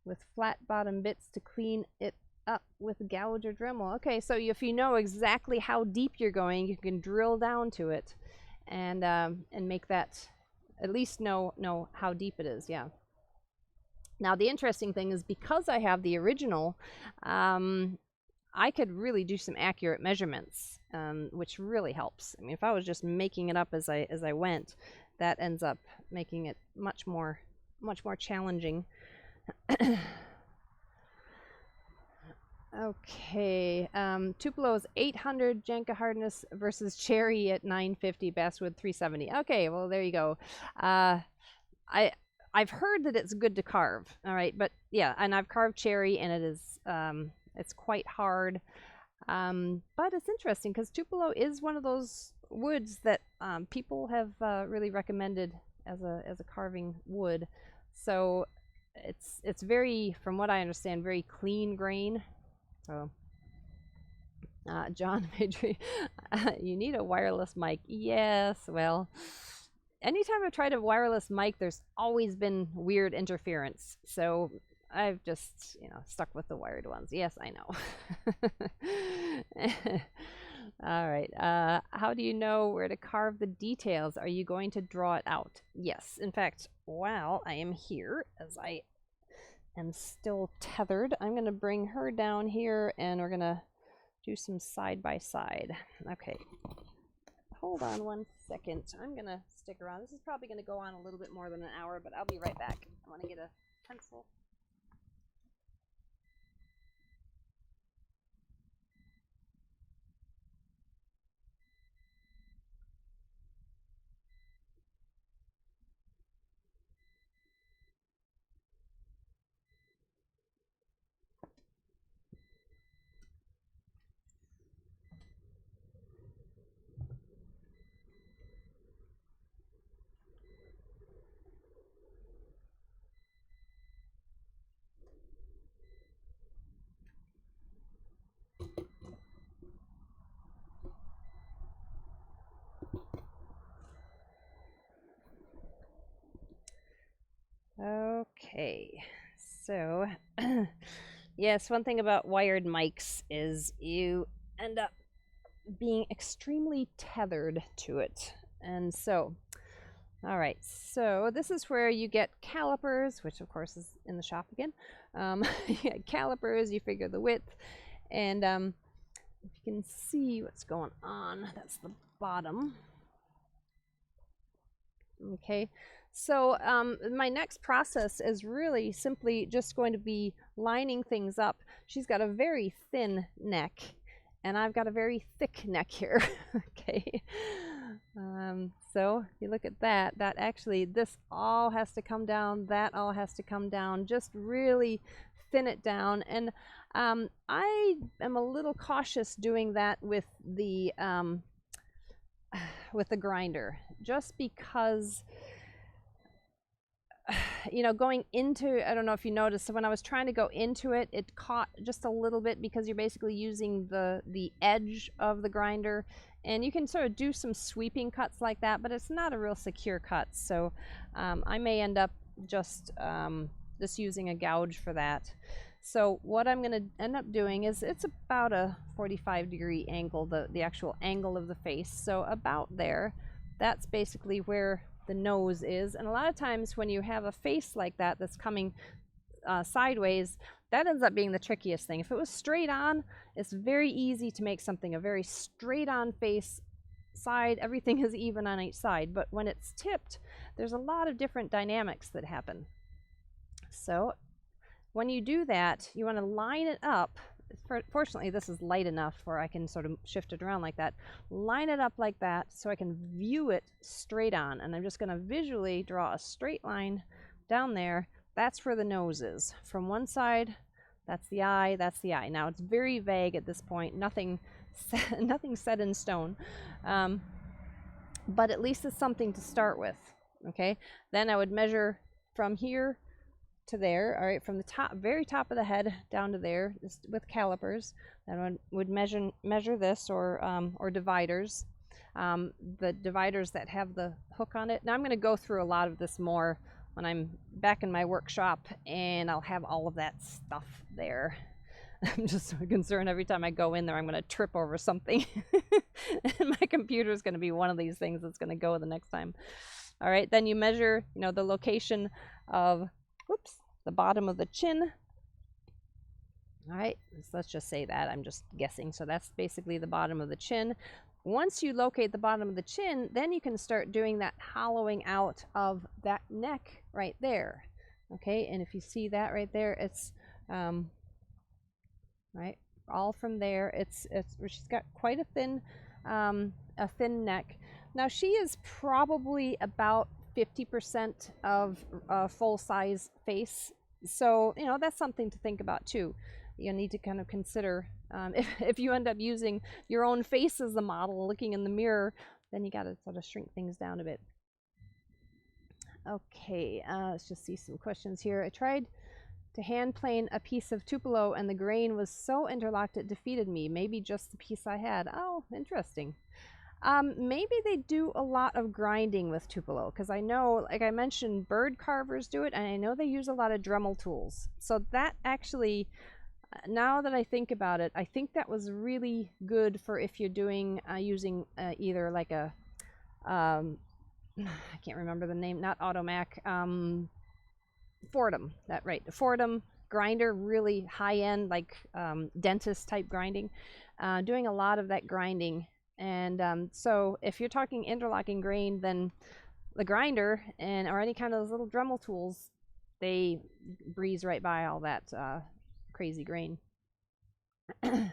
Speaker 1: with flat bottom bits to clean it up with gouge or Dremel. Okay, so if you know exactly how deep you're going, you can drill down to it and make that, at least know how deep it is. Yeah. Now the interesting thing is, because I have the original, I could really do some accurate measurements, which really helps. I mean, if I was just making it up as I went, that ends up making it much more challenging. Okay, Tupelo's 800 Janka hardness versus Cherry at 950, Basswood 370. Okay, well there you go. I've heard that it's good to carve. All right, but yeah, and I've carved Cherry, and it is it's quite hard. But it's interesting because Tupelo is one of those woods that people have really recommended as a carving wood. So it's very, from what I understand, very clean grain. So John Madry, you need a wireless mic. Yes, well, anytime I've tried a wireless mic, there's always been weird interference. So I've just, stuck with the wired ones. Yes, I know. All right. How do you know where to carve the details? Are you going to draw it out? Yes. In fact, while I am here, as I am still tethered, I'm going to bring her down here, and we're going to do some side by side. Okay. Hold on one second. I'm going to stick around. This is probably going to go on a little bit more than an hour, but I'll be right back. I want to get a pencil. Okay, so yes, one thing about wired mics is you end up being extremely tethered to it. And so, all right, so this is where you get calipers, which of course is in the shop again. You get calipers, you figure the width, and if you can see what's going on, that's the bottom. Okay, so my next process is really simply just going to be lining things up. She's got a very thin neck, and I've got a very thick neck here. Okay, so if you look at that actually, this all has to come down, that all has to come down, just really thin it down. And I am a little cautious doing that with the grinder, just because going into, I don't know if you noticed, so when I was trying to go into it, it caught just a little bit, because you're basically using the edge of the grinder, and you can sort of do some sweeping cuts like that, but it's not a real secure cut. So I may end up just using a gouge for that. So what I'm going to end up doing is, it's about a 45-degree angle, the actual angle of the face. So about there, that's basically where the nose is. And a lot of times when you have a face like that that's coming sideways, that ends up being the trickiest thing. If it was straight on, it's very easy to make something a very straight on face side. Everything is even on each side. But when it's tipped, there's a lot of different dynamics that happen. So when you do that, you want to line it up. Fortunately, this is light enough where I can sort of shift it around like that. Line it up like that so I can view it straight on. And I'm just going to visually draw a straight line down there. That's where the nose is. From one side, that's the eye, that's the eye. Now, it's very vague at this point. Nothing set in stone. But at least it's something to start with. Okay? Then I would measure from here to there, all right, from the top, very top of the head down to there, with calipers. Then I would measure this, or dividers, the dividers that have the hook on it. Now I'm going to go through a lot of this more when I'm back in my workshop, and I'll have all of that stuff there. I'm just so concerned every time I go in there I'm going to trip over something. And my computer is going to be one of these things that's going to go the next time. All right, then you measure, you know, the location of the bottom of the chin. All right, so let's just say that. I'm just guessing. So that's basically the bottom of the chin. Once you locate the bottom of the chin, then you can start doing that hollowing out of that neck right there. Okay, and if you see that right there, it's right, all from there. She's got quite a thin neck. Now she is probably about 50% of a full-size face. So, you know, that's something to think about too. You need to kind of consider, if you end up using your own face as the model, looking in the mirror, then you got to sort of shrink things down a bit. Okay, let's just see some questions here. I tried to hand plane a piece of Tupelo and the grain was so interlocked it defeated me. Maybe just the piece I had. Oh, interesting. Maybe they do a lot of grinding with Tupelo, because I know, like I mentioned, bird carvers do it, and I know they use a lot of Dremel tools. So that actually, now that I think about it, I think that was really good for if you're doing, using either like a, I can't remember the name, not Automac, Fordham, that right, the Fordham grinder, really high-end, like dentist type grinding, doing a lot of that grinding. And so if you're talking interlocking grain, then the grinder or any kind of those little Dremel tools, they breeze right by all that crazy grain. I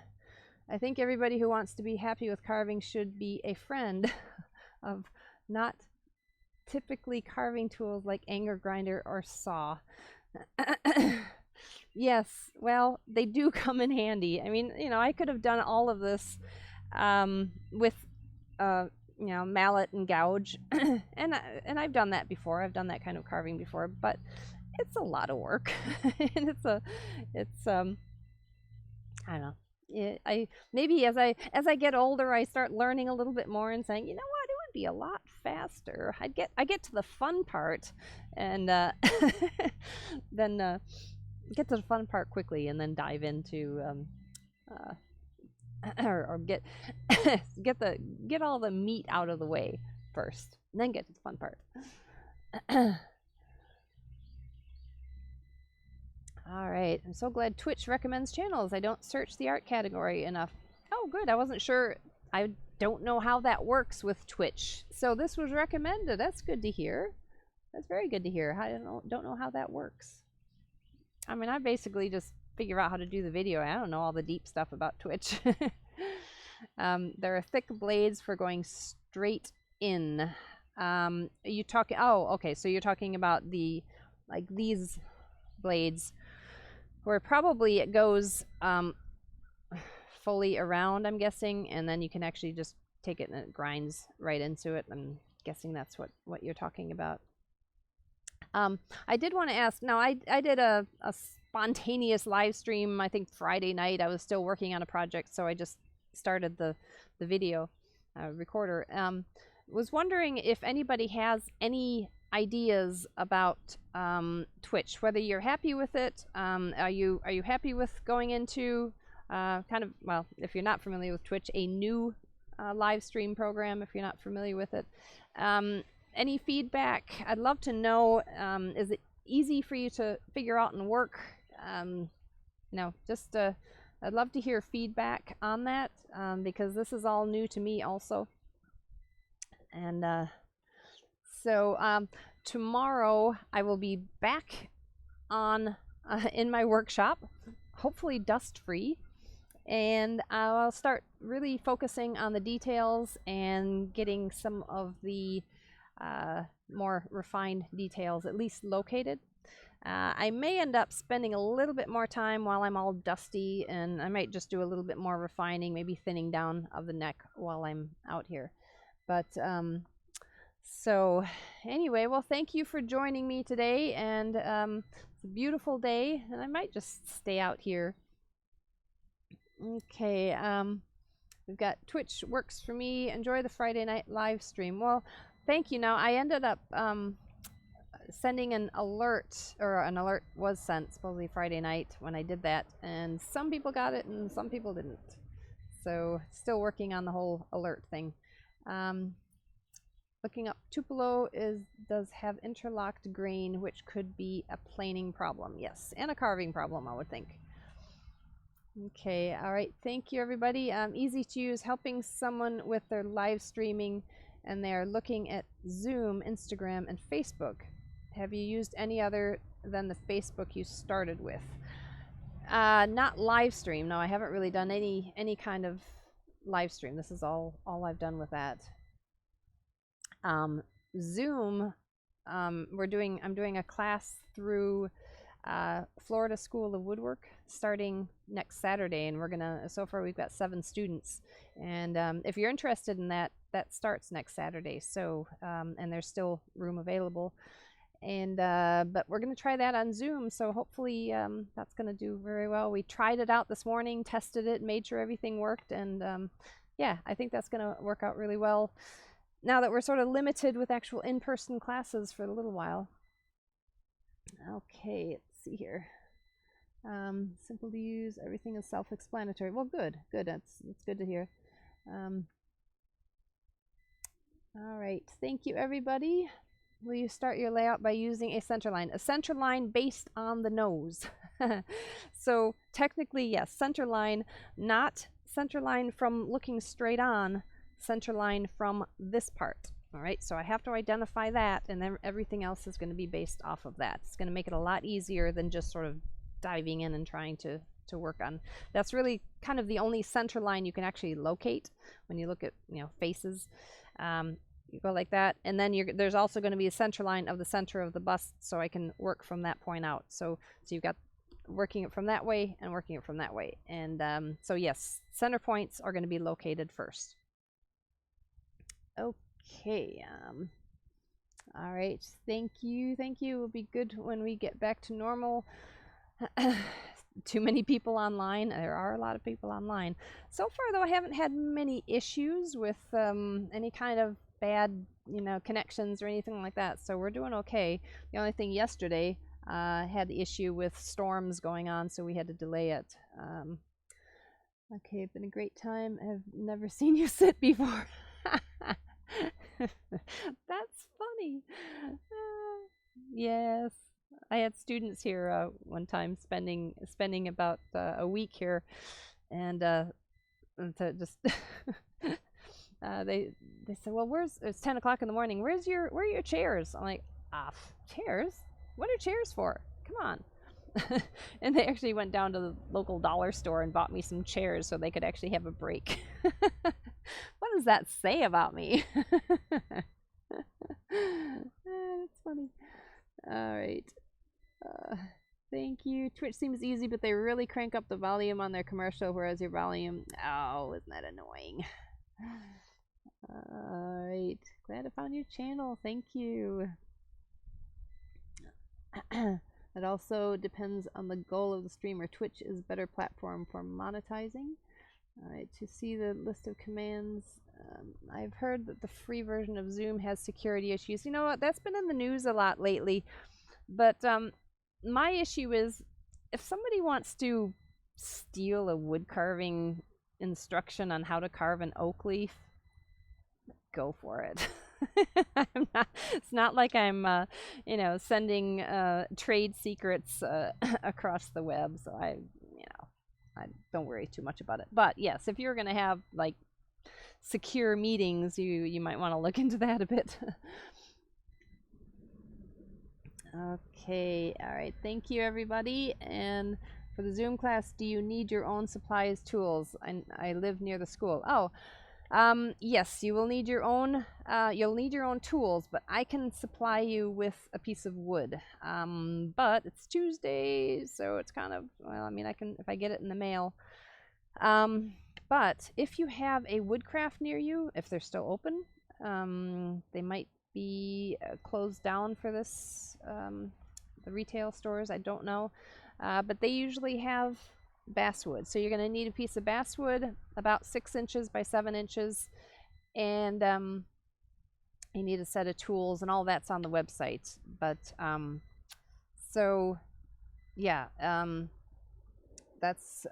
Speaker 1: think everybody who wants to be happy with carving should be a friend of not typically carving tools like anger grinder or saw. Yes, well, they do come in handy. I mean, you know, I could have done all of this with you know, mallet and gouge, and I've done that before. I've done that kind of carving before, but it's a lot of work. And it's I don't know. Maybe as I get older, I start learning a little bit more and saying, you know what, it would be a lot faster. I get to the fun part, and then get to the fun part quickly, and then dive into or get get all the meat out of the way first, and then get to the fun part. All right, I'm so glad Twitch recommends channels. I don't search the art category enough. Oh, good. I wasn't sure. I don't know how that works with Twitch. So this was recommended. That's good to hear. That's very good to hear. I don't know how that works. I mean, I basically just figure out how to do the video. I don't know all the deep stuff about Twitch. There are thick blades for going straight in. You talking? Oh, okay. So you're talking about the, like, these blades, where probably it goes fully around, I'm guessing, and then you can actually just take it and it grinds right into it. I'm guessing that's what you're talking about. I did want to ask, now I did a spontaneous live stream, I think Friday night. I was still working on a project, so I just started the video recorder. Was wondering if anybody has any ideas about Twitch, whether you're happy with it. Are you happy with going into kind of, well, if you're not familiar with Twitch, a new live stream program, if you're not familiar with it. Any feedback? I'd love to know. Is it easy for you to figure out and work? just I'd love to hear feedback on that, because this is all new to me also. And so tomorrow I will be back on in my workshop, hopefully dust free, and I'll start really focusing on the details and getting some of the more refined details at least located. I may end up spending a little bit more time while I'm all dusty, and I might just do a little bit more refining, maybe thinning down of the neck while I'm out here. But so anyway, well, thank you for joining me today, and it's a beautiful day, and I might just stay out here. Okay, we've got Twitch works for me. Enjoy the Friday night live stream. Well, thank you. Now, I ended up sending an alert, or an alert was sent supposedly Friday night when I did that, and some people got it and some people didn't. So still working on the whole alert thing. Looking up, Tupelo does have interlocked grain, which could be a planing problem. Yes, and a carving problem, I would think. Okay, all right, thank you everybody. Easy to use, helping someone with their live streaming, and they're looking at Zoom, Instagram, and Facebook. Have you used any other than the Facebook you started with? Not live stream. No, I haven't really done any kind of live stream. This is all I've done with that. Zoom, I'm doing a class through Florida School of Woodwork starting next Saturday, and so far we've got 7 students, and if you're interested in that starts next Saturday. So and there's still room available, and but we're going to try that on Zoom, so hopefully that's going to do very well. We tried it out this morning, tested it, made sure everything worked, and yeah, I think that's going to work out really well now that we're sort of limited with actual in-person classes for a little while. Okay, let's see here. Simple to use, everything is self-explanatory. Well, good, that's good to hear. All right, thank you everybody. Will you start your layout by using a center line? A center line based on the nose. So technically, yes, center line, not center line from looking straight on, center line from this part. All right, so I have to identify that, and then everything else is going to be based off of that. It's going to make it a lot easier than just sort of diving in and trying to work on. That's really kind of the only center line you can actually locate when you look at, faces. You go like that, and then there's also going to be a center line of the center of the bust, so I can work from that point out. So you've got working it from that way and working it from that way. And so yes, center points are going to be located first. Okay. All right. Thank you. It'll be good when we get back to normal. Too many people online. There are a lot of people online. So far, though, I haven't had many issues with any kind of bad, connections or anything like that. So we're doing okay. The only thing yesterday had the issue with storms going on, so we had to delay it. Okay, it's been a great time. I've never seen you sit before. That's funny. Yes, I had students here one time spending about a week here, and to just they said, well, it's 10 o'clock in the morning. Where are your chairs? I'm like, chairs? What are chairs for? Come on. And they actually went down to the local dollar store and bought me some chairs so they could actually have a break. What does that say about me? That's funny. All right. Thank you. Twitch seems easy, but they really crank up the volume on their commercial, whereas your volume... Oh, isn't that annoying? All right. Glad I found your channel. Thank you. It also depends on the goal of the streamer. Twitch is a better platform for monetizing. All right, to see the list of commands, I've heard that the free version of Zoom has security issues. You know what? That's been in the news a lot lately. But my issue is, if somebody wants to steal a wood carving instruction on how to carve an oak leaf, go for it. It's not like I'm, sending trade secrets across the web. So don't worry too much about it. But yes, if you're going to have like secure meetings, you might want to look into that a bit. Okay, all right. Thank you, everybody. And for the Zoom class, do you need your own supplies, tools? I live near the school. Oh, yes, you will need your own. You'll need your own tools, but I can supply you with a piece of wood. But it's Tuesday, so it's kind of, well, I mean, I can if I get it in the mail. But if you have a woodcraft near you, if they're still open, they might be closed down for this. The retail stores, I don't know, but they usually have basswood. So you're going to need a piece of basswood about 6 inches by 7 inches, and you need a set of tools, and all that's on the website. But so yeah, that's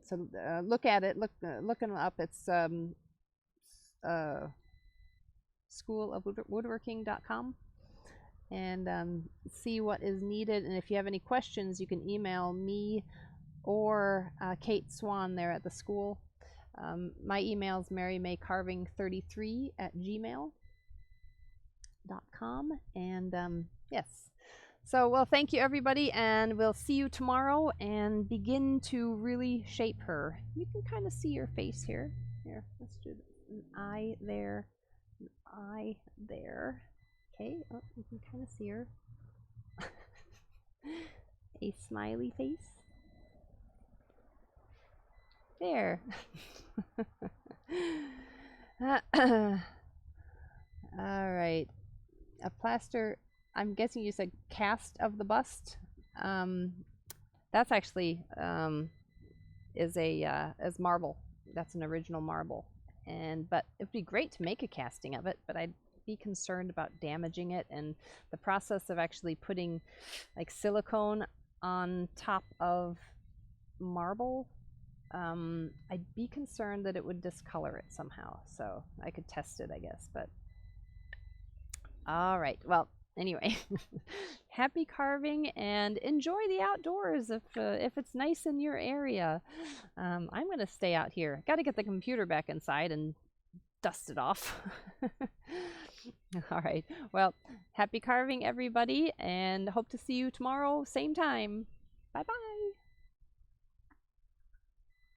Speaker 1: so look at it. Looking up. It's schoolofwoodworking.com, and see what is needed. And if you have any questions, you can email me or Kate Swan there at the school. My email is marymaycarving33@gmail.com. And yes. So, well, thank you, everybody, and we'll see you tomorrow and begin to really shape her. You can kind of see your face here. Here, let's do an eye there, an eye there. Okay, oh, you can kind of see her. A smiley face. There. All right. A plaster, I'm guessing you said cast of the bust. That's actually is marble. That's an original marble. But it would be great to make a casting of it, but I'd be concerned about damaging it, and the process of actually putting like silicone on top of marble, I'd be concerned that it would discolor it somehow. So I could test it, I guess. But all right, well, anyway, happy carving and enjoy the outdoors if it's nice in your area. I'm gonna stay out here. Got to get the computer back inside and dust it off. All right, well, happy carving, everybody, and hope to see you tomorrow, same time. Bye bye.